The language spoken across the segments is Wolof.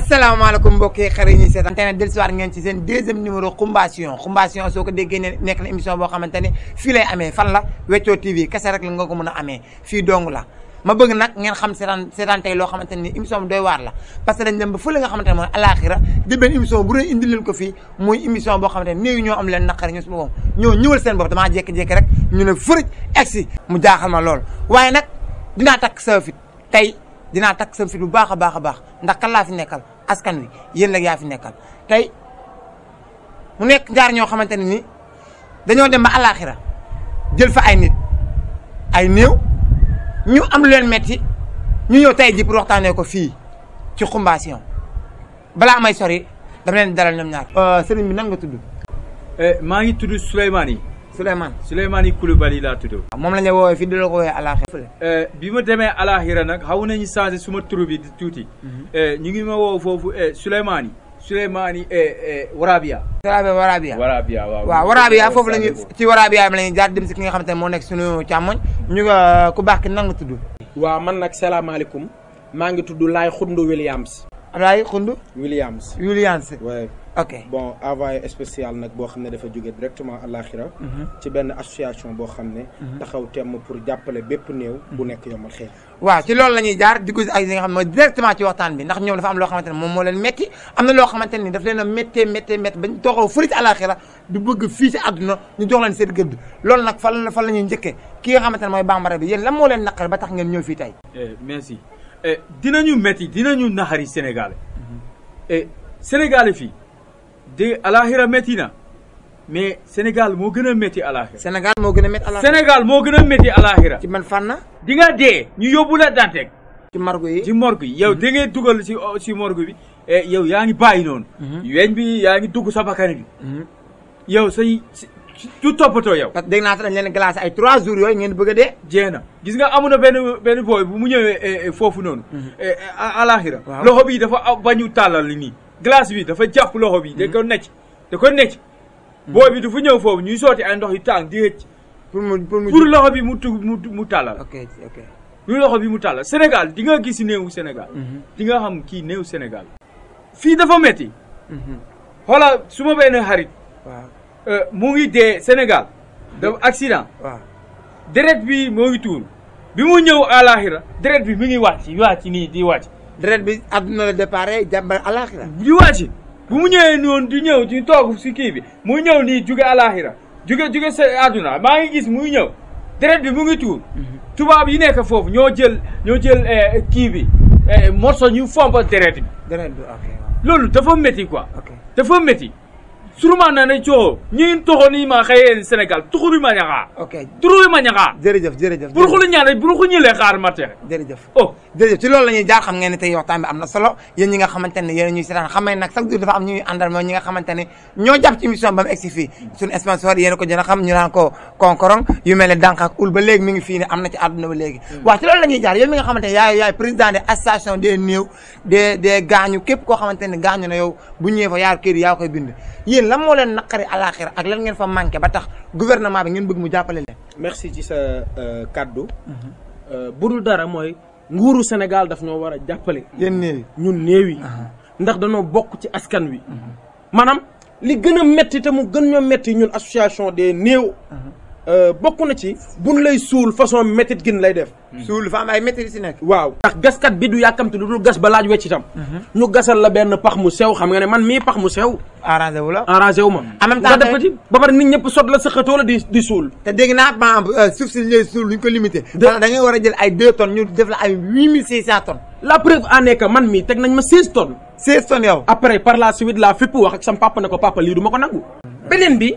asalaamaaleykum mbokk yi xarit ñi seetaan tey nag dellusiwaat ngeen ci seen deuxième numéro Xumbation soo ko déggee ne nekk na émission boo xamante ne fii lay amee fan la Wethio TV kese rek la nga ko mën a amee fii dong la ma bëgg nag ngeen xam seetaan tey loo xamante ni émission bi doy waar la parce que dañ dem ba fële nga xamante ne mooy alaxira di benn émission bu rëy indi leen ko fii muy émission boo xamante ne néew ñoo am leen naqari ñoo si boppam ñoo ñëwal seen bopp damaa jékki-jékki rek ñu ne fërëj egsi mu jaaxal ma lool waaye nag dinaa takk sa fit tey dinaa takk sa fit bu baax a baax a baax ndax kan laa fi nekkal askan wi yéen la yaa fi nekkal tey mu nekk ñaar ñoo xamante ne ni dañoo dem ba alaxira jël fa ay nit ay néew ñu am lu leen metti ñu ñëw tey ji pour waxtaanee ko fii ci Xumbation balaa may sori dama leen dalal ñoom ñaar. sëriñ bi nan nga tudd. maa ngi tudd Souleymane. Souleymane Coulibaly laa tudd. moom la ñu woowee fii di la ko woowee alaxira. bi ma demee alaxira nag xaw nañu changé suma tur bi tuuti. ñu ngi ma woo foofu Souleymane Warabia. Warabia waaw Warabia foofu la ñu ci Warabia la ñuy jaar dem si ki nga xamante ne moo nekk suñu càmmoñ ñu nga ku baax ki nan nga tudd. waaw man nag salaamaaleykum maa ngi tudd Laye Khundu Williams. Laye Khundu. Williams. Ouais. Ok bon envoyé spécial nag boo xam ne dafa jóge directement àlaxira ci benn association boo xam ne taxaw temm pour jàppale bépp néew bu nekk yombal xeex. waaw ci loolu la ñuy jaar di ko ak yi nga xam ne mooy directement ci waxtaan bi ndax ñoom dafa am loo xamante ne moom moo leen métti am na loo xamante ne daf leen a méttee bañ toxaw fëri ci àlaxira du bëgg fii ci àdduna ñu jox leen seen gëdd loolu nag fan la ñuy njëkkee ki nga xamante ne mooy bambara bi yéen lan moo leen naqari ba tax ngeen ñëw fii tey. merci dinañu métti dinañu naxari Sénégal Sénégal fii de alaxira métti na mais Sénégal moo gën a métti alaxira. Sénégal moo gën a métti alaxira. Sénégal moo gën a métti alaxira. ci man fànn. di nga dee ñu yóbbu la Dantec. ci morgue yi ci morgue yi yow da ngay dugal si morgue bi yow yaa ngi bàyyi noonu. weñ bi yaa ngi dugg sa bakkan bi. yow say tu toppatoo yow. parce que dégg naa sax dañ leen glacé ay 3 jours yooyu ngeen bëgg a dee. jéem na gis nga amu na benn booy bu mu ñëwee foofu noonu. alaxira. waaw loxo bi dafa bañu tàllal nii. glace bi dafa jàpp loxo bi da ko necc booy bi dafa ñëw foofu ñuy sooti ay ndox yu tàng di xëcc pour loxo bi mu tàllal. ok pour loxo bi mu tàllal Sénégal di nga gis néewu Sénégal. di nga xam kii néewu Sénégal. fii dafa metti xoola su ma benn xarit. waaw mu ngi dee Sénégal. dafa accident. waaw deret bi moo ngi tuur bi mu ñëw àlaxira deret bi mi ngi wàcc nii di wàcc. deret bi àdduna la déparé jàmbal alaxira di wàcc bu mu ñëwee noonu di ñëw di toog si kii bi muy ñëw nii jóge alaxira jóge sa àdduna maa ngi gis muy ñëw deret bi mu ngi tuur tubaab yi nekk foofu ñoo jël kii bi morso ñu fompa deret bi ok loolu dafa métti quoi ok dafa métti surement na ne coo ñin toxo ni ma xëyee Sénégal tuxuri ma ñaxaa ok tuxuri ma ñaxaa jërëjëf buruxulu ñaane buruxu ñilee xaar ma texe jërëjëf ci loolu la ñuy jaar xam ngeen ne tey waxtaan bi am na solo yéen ñi nga xamante ne yéen ñuy seetaan xam ngeen nag chaque jour dafa am ñuy àndal mooy ñi nga xamante ne ñoo jàpp ci émission ba mu egsi fii suñu sponsor yéen ko jën a xam ñu naan ko konkorong yu mel ne dànq ak ul ba léegi mi ngi fii ne am na ci àdduna ba léegi waaw ci loolu la ñuy jaar yow mi nga xamante ne yaay président de association des néew des gaañu képp koo xamante ne gaañu na yow bu ñëwee fa yaar kër yaa koy bind yéen lan moo leen naqari alaxira ak lan ngeen fa manqué ba tax gouvernement bi ngeen bëgg mu jàppale leen. merci ci sa kaddu. budul dara mooy nguuru Sénégal daf ñoo war a jàppale. yéen néew yi ñun néew yi. ndax dañoo bokk ci askan wi. maanaam li gën a métti te mu gën ñoo métti ñun association des néew. bokk na ci buñ lay suul façon métit gin lay def. suul dafa am ay métit si nekk. waaw ndax gaskat bi du yàkkamti lu dul gas ba laaj wecc itam. ñu gasal la benn pax mu sew xam nga ne man mii pax mu sew. arrangé wu la en même temps nga def ba pare nit ñëpp sot la sëqatoo la di suul. te dégg naa par exemple suuf si ñuy suul luñ ko limité. da ngay war a jël ay 2 tonnes ñu def la ay 8600 tonnes. la preuve en est que man mii teg nañ ma 16 tonnes. 16 tonnes yow. après par la suite la fépp wax ak sam papa ne ko papa lii du ma ko nangu. beneen bi.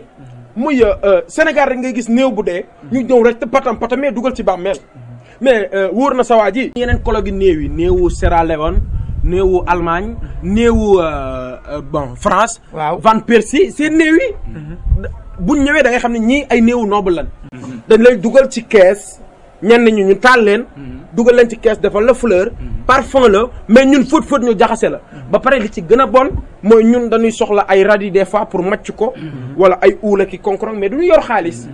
muy Sénégal rek ngay gis néew bu dee. ñu ñëw rek te patamee dugal ci bàmmeel. mais wóor na sa waa ji. yeneen collègue néew yi néewu Sierra Leone néewu Allemagne néewu France. waaw Van Persie seen néew yi. buñ ñëwee da ngay xam ne ñii ay néewu noble lan. dañ lay dugal ci kees ñenn ñi ñu taal leen. dugal leen ci kees defal la fleur. parfum la mais ñun fóot ñu jaxase la. ba pare li ci gën a bon mooy ñun dañuy soxla ay radis des fois pour màcc ko. wala ay uula ki konkorong mais duñu yor xaalis.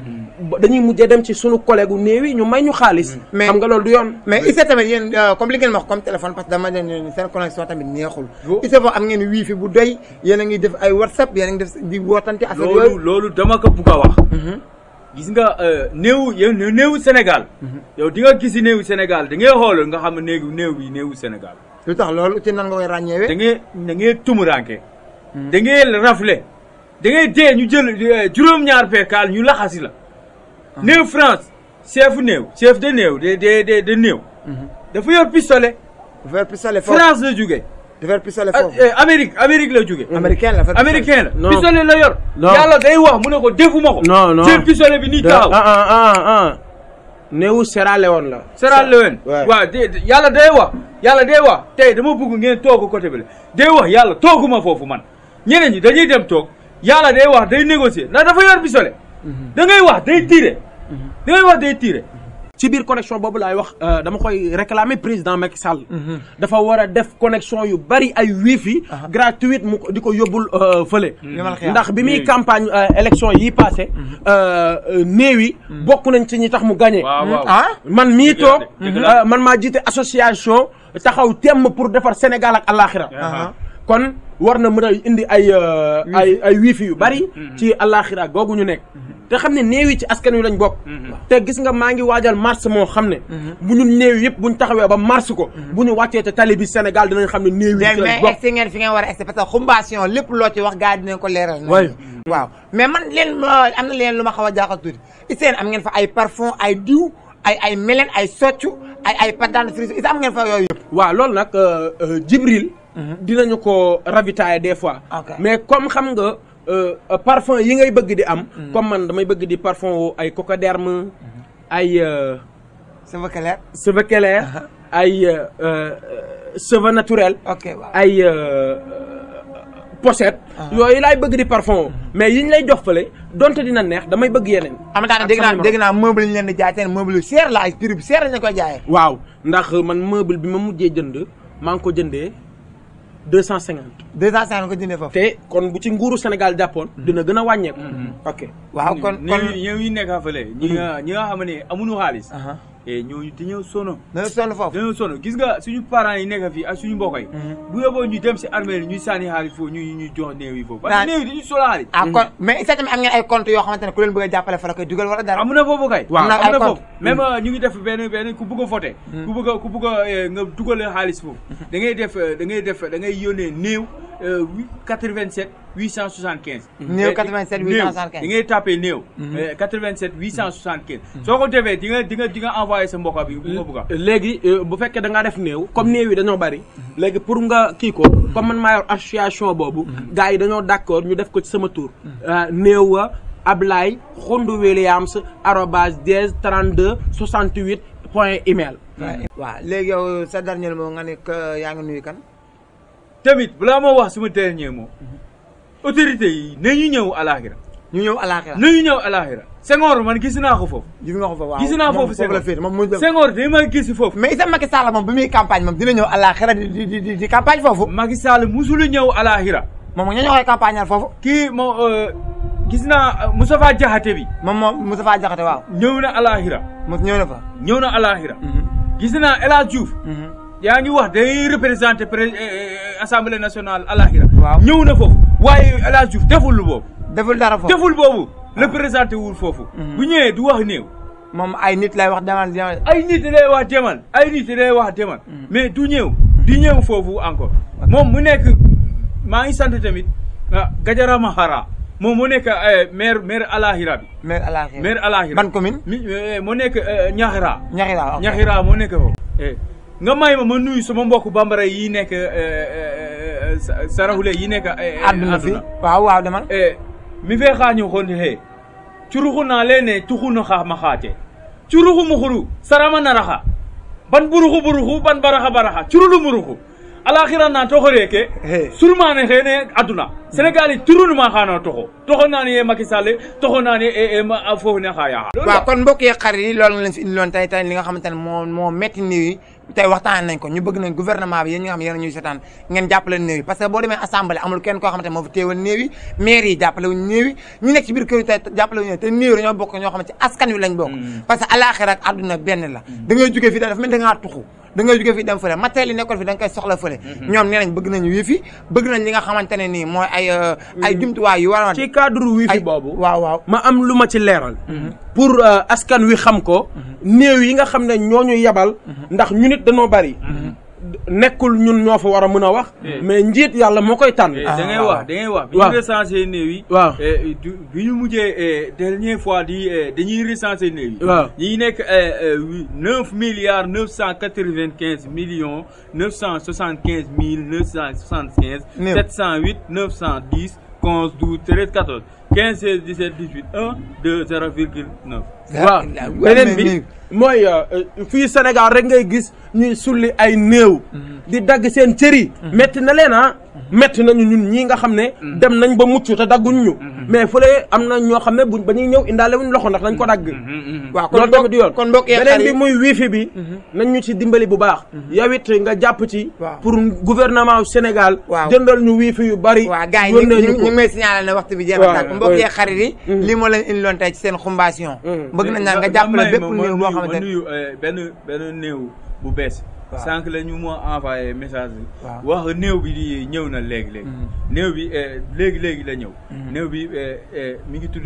dañuy mujjee dem ci sunu collègue u néew yi ñu may ñu xaalis. mais xam nga loolu du yoon. mais il tamit yéen comme li ngeen wax comme téléphone parce que dama leen seen connexion tamit neexul. il faut am ngeen wifi bu doy yéen a ngi def ay whatsapp yéen a ngi def di wootante affaire yooyu. loolu dama ko bugg a wax. gis nga néewu Sénégal. yow di nga gis néewu Sénégal da ngay xool nga xam ne néewu Sénégal. lu tax loolu ci nan nga koy ràññeewee. da ngay tumuranke. da ngay rafle. da ngay dee ñu jël juróom-ñaar fekkaal ñu laxasi la. néew France chef de néew de néew. dafa yor pistolet. dafa yor pistolet foofu France la jógee. dafa yor pistolet foofu Amérique la jógee. américain la non pistolet la yor. yàlla day wax mu ne ko defuma ko. non jël pistolet bi nii taxaw. néewu Sierra Leone la. Sierra Leone waaw yàlla day wax tey dama bëgg ngeen toog côté bi la day wax yàlla tooguma foofu man ñeneen ñi dañuy dem toog yàlla day wax day négocier ndax dafa yor pistolet. da ngay wax day tiire. ci biir connexion boobu laay wax dama koy réclamer président Macky Sall. dafa war a def connexion yu bari ay wifi gratuite mu di ko yóbbul fële. ndax bi muy campagne élection yi passé néew yi bokk nañ ci ñi tax mu gagné. man mii toog man maa jiite association taxaw temm pour defar Sénégal ak àllaaxira kon war na mën a indi ay wifi yu bari ci àllaaxira googu ñu nekk. te xam ne néew yi ci askan wi lañ bokk. te gis nga maa ngi waajal mars moo xam ne. bu ñu néew yëpp bu ñu taxawee ba mars ko. bu ñu wàccee te tali bi Sénégal dinañ xam ne néew yi ci lañ bokk. mais ngeen fi ngeen war a egsi parce que xumbation lépp loo ci wax gars yi dinañ ko leeral. waaw mais man am na leen lu ma xaw a jaaxal tuuti. seen am ngeen fa ay parfum ay diw ay melen ay soccu ay pâte dentifrice is am ngeen fa yooyu yëpp. waaw loolu nag Jibril dinañu ko ravitailler des fois. mais comme xam nga. parfum yi ngay bëgg di am. comme man damay bëgg di parfum ay Cocoderme ay. cheveux clair ay cheveux naturel. ay pochette. yooyu laay bëgg di parfum mais yiñ lay jox fële donte dina neex damay bëgg yeneen. am na dégg naa meuble yi ñu leen di jaay seen meuble yu cher la ay prix bu cher lañ koy jaayee. waaw ndax man meuble bi ma mujjee jënd maa ngi ko jëndee 250. 250 ko jëndee foofu. te kon bu ci nguuru Sénégal jàppoon. dina gën a wàññeeku. ok waaw kon ñëw yi nekk fële. ñi nga xam ne amuñu xaalis. ñooñu dañoo sonn. dañoo sonn gis nga suñu parents yi nekk fii ak suñu mbokk yi. bu yóbboo ñu dem si armée yi ñuy sànni xaalis foofu ñuy jox néew yi foofu. parce que néew yi dañuy solo xaalis. kon mais est-ce que tamit am ngeen ay compte yoo xamante ne ku leen bëgg a jàppale fa la koy dugal wala dara. am na foofu kay. waaw am na foofu même ñu ngi def benn ku bëgg a voté. ku bëgg a nga dugal xaalis foofu. da ngay yónnee néew 87 875. néew 87 875 da ngay tapé néew. 87 875. soo ko defee di nga envoyé sa mbokk bi bu nga bëgg a. léegi bu fekkee da ngaa def néew comme néew yi dañoo bari. léegi pour nga kii ko comme man maa yor association boobu. gars yi dañoo d'accord ñu def ko ci sama tur. néew wa Ablaye Xundu Williams arobase 1032 68 point email. waaw léegi yow sa dernier mot nga ne yaa ngi nuyu kan. tamit balaa moo wax suma dernier mot autorité yi nañu ñëw alaxira nañu ñëw alaxira Senghor man gis naa ko foofu gis naa foofu Senghor dañu ma gis foofu mais isa Macky Sall moom bi muy campagne moom dina ñëw alaxira di campagne foofu Macky Sall musulu ñëw alaxira moom ñoo koy campagne foofu kii moom gis naa Moustapha Diakhaté bi moom Moustapha Diakhaté waaw ñëw na alaxira ñëw na alaxira gis naa El Hadj Diouf yaa ngi wax day représenté assemblée nationale alaxira ñëw na foofu waaye El Hadj Diouf deful boobu deful dara foofu deful boobu représenté wul foofu bu ñëwee du wax néew moom ay nit lay wax demal ay nit lay wax demal mais du ñëw di ñëw foofu encore moom mu nekk maa ngi sant tamit Gajara Mahara moom moo nekk maire alaxira bi maire alaxira ban commune moo nekk Ñaxira moo nekk foofu nga may ma nuyu sama mbokk bambara yi nekk saraxule yi nekk àdduna fi waaw demal mi fee xaañu xoon he curuxu naa leene tuxu no xaax ma xaate curuxu muxuru sarama naraxa ban buruxu ban baraxa curulu muruxu alaxira na toxo reke surmane xene aduna Sénégal yi turunu ma xaano toxo naa ne Macky Sall toxo naa ne foofu ne xaa yaxa waaw kon mbokk yi xarit yi loolu lañ fi indi loon tey li nga xamante ne moo metti nii tey waxtaan nañ ko ñu bëgg nañ gouvernement bi yéen ñi nga xam yéen ñuy seetaan ngeen jàppale néew yi parce que boo demee assemblée amul kenn koo xamante moo fi teewal néew yi maire yi jàppale wuñ néew yi ñu nekk ci biir kër yi tey jàppale wuñ te néew yi dañoo bokk ñoo xamante ci askan wi lañ bokk parce que alaxira ak àdduna benn la da ngay jógee fii dafa mel da ngaa tuxu da ngay jóge fii dem fële matériel yi nekkoon fi da nga koy soxla fële ñoom nee nañ bëgg nañu wifi bëgg nañ li nga xamante ne nii mooy ay jumtuwaay yu war a ci cadre wifi boobu waaw ma am lu ma ci leeral pour askan wi xam ko néew yi nga xam ne ñooñu yabal ndax ñu nit dañoo bari nekkul ñun ñoo fa war a mën a wax mais njiit yàlla moo koy tànn da ngay wax bi ñu recensé néew yi waaw bi ñu mujjee dernière fois dañuy recensé néew yi waaw ñi nekk 9 milliards 995 millions 975 708 910 11 12 13 14 15 16 17 18 1 2 0,9 waaw beneen bi mooy fii Sénégal rek ngay gis ñuy sulli ay néew di dagg seen cër yi métti na leen métti nañu ñun ñii nga xam ne dem nañ ba mucc te dagguñ ñu mais fële am na ñoo xam ne buñ ba ñuy ñëw indaale wuñ loxo ndax dañ ko dagg waaw loolu tamit yoon kon mbokk beneen bi muy wifi bi nañ ñu ci dimbali bu baax yow it nga jàpp ci pour gouvernement Sénégal jëndal ñu wifi yu bari waaw gars yi ñu may signaler ne waxtu bi jeex na tàkk mbokk yee xarit yi lii moo leen indiloon tey ci seen xumbation bëgg nañ naa nga jàppale bépp néew boo xamante ne benn néew bu bees sànq la ñu moo envoyé message bi wax néew bi di ñëw na léegi néew bi léegi la ñëw néew bi mi ngi tudd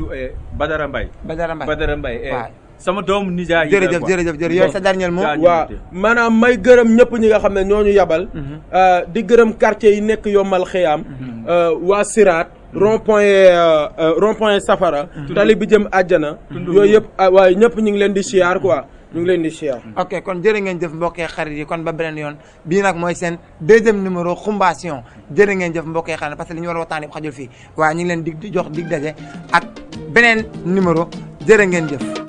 Badara Mbaye sama doomu nijaay yi jërëjëf yow sa dernier mot waaw maanaam may gërëm ñëpp ñi nga xam ne ñooñu yabal di gërëm quartier yi nekk yombal xiyaam waa Siraat rond point Safara tali bi jëm àjjana yooyu yëpp waaye ñëpp ñu ngi leen di siyaar quoi ñu ngi leen di siyaar ok kon jërë ngeen jëf mbokkee xarit yi kon ba beneen yoon bii nag mooy seen deuxième numéro xumbation jërë ngeen jëf mbokkee xarit parce que li ñu war a waxtaan yëpp xajul fii waaye ñu ngi leen di jox dig daje ak beneen numéro jërë ngeen jëf